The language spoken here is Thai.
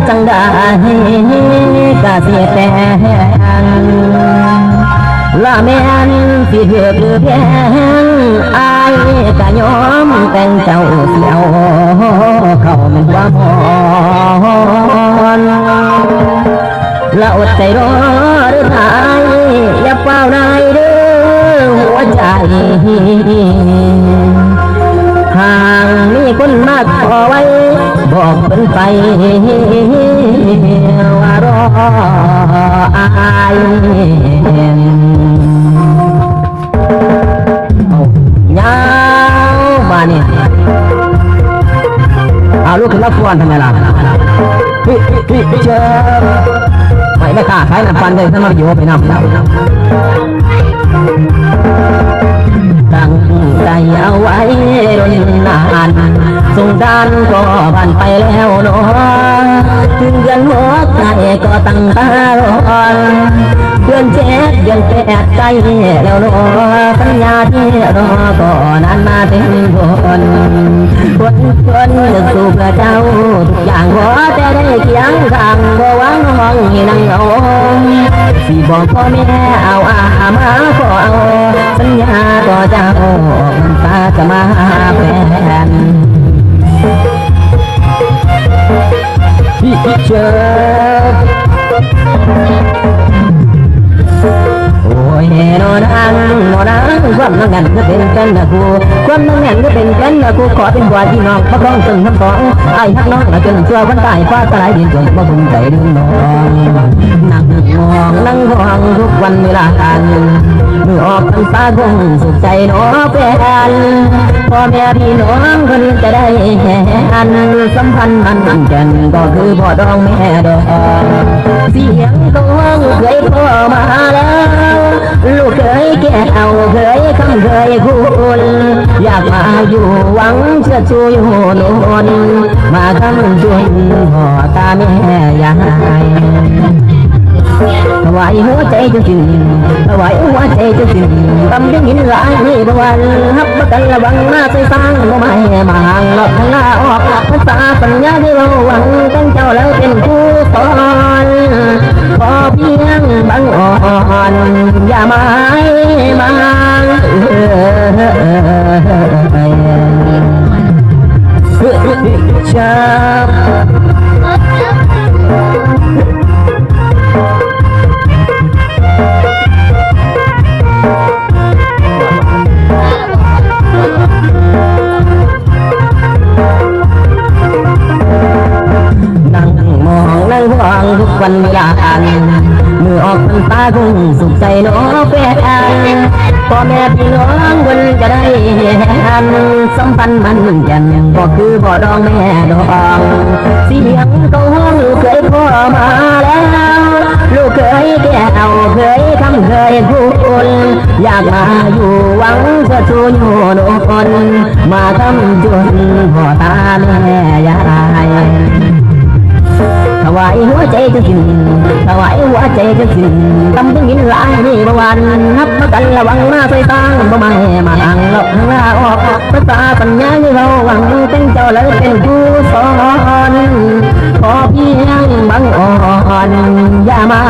จังได้กะเสียแต่ละแม่นสิเถือคือแพงอายกะยอมแต่งเจ้าเสียวเข้ามันว่าพรละอดใจรอหรือไทยอย่าเฝ้าได้เด้อหัวใจห่างมีคนมาขอไว้บอกเป็นไปว่ารออายยาวมานี่เอาลูกขึ้นมาฟอนทำไมล่ะพี่เชิญไม่ขาดใครน้ำปันเลยท่านมาอยู่ไปน้ำตั้งใจเอาไว้นานสงกรานต์ก็ผ่านไปแล้วเนาะถึงเดือนหัวใจก็ตั้งตารอเดือนเจ็ดเดือนแปดใจแล้วเนาะสัญญาที่รอก็นานมาเต็มคนนึกสู่เพื่อเจ้าทุกอย่างขอแต่ได้เคียงข้างบ่หวังห้องให้นั่งเอาสิบอกพ่อแม่เอามาขอเอาสัญญาต่อเจ้ามันตาจะมาแฟนพี่เชิญโอ้ยนอนอังความนั่งงันก็เป็นกันนะกูความนั่งงันก็เป็นกันนะกูขอเป็นกว่าที่น้องพระร้องตึงทำต้องไอ้ฮักน้องละจนชั่ววันตายฟ้าสลายดินจนมาบุญใจดึงน้องนั่งมองนั่งห้องทุกวันเวลาการเมื่อออกพรรษาคงสุขใจน้องแฟนพ่อแม่พี่น้องคนจะได้อันสัมพันธ์มันกันก็คือพ่อดองแม่ดองเสียงต้องเคยพ่อมาแล้วลูกเคยแก่เอาเคยคำเคยคุณอยากมาอยู่หวังเชื่อชูอยู่โน่นมาคำชวนพ่อตาแม่ยายถวายหัวใจจริงถวายหัวใจจริงทำได้ยินหลายบวันฮับประกันระวังหน้าใจสร้างก็ไม่มาห่างหลอกหน้าออกภาษาสัญญาที่เราหวังตั้งเจ้าแล้วเป็นผู้สอนขอเพียงบังอ่อนอย่ามาชอบทุกวันเวลามือออกพรรษาคงสุขใจน้องแฟนพ่อแม่พี่น้องคนจะได้หันสัมพันธ์มันยันก็คือพ่อดองแม่ดองเสียงเขาห้องเคยพ่อมาแล้วลูกเคยแก่เอาเคยคำเคยคุณอยากมาอยู่หวังจะชูอยู่โน่นมาทำจนพ่อตาแม่ยายถวายหัวใจจะสิ้นถวายหัวใจจะสิ้นทำได้ยินหลายบวันนับมากันระวังมาใส่ตางบ่มามาห่างหลอกหน้าออกภาษาปัญญาที่เราหวังเป็นเจ้าแล้วเป็นผู้สอนขอเพียงบังอ่อนอย่ามา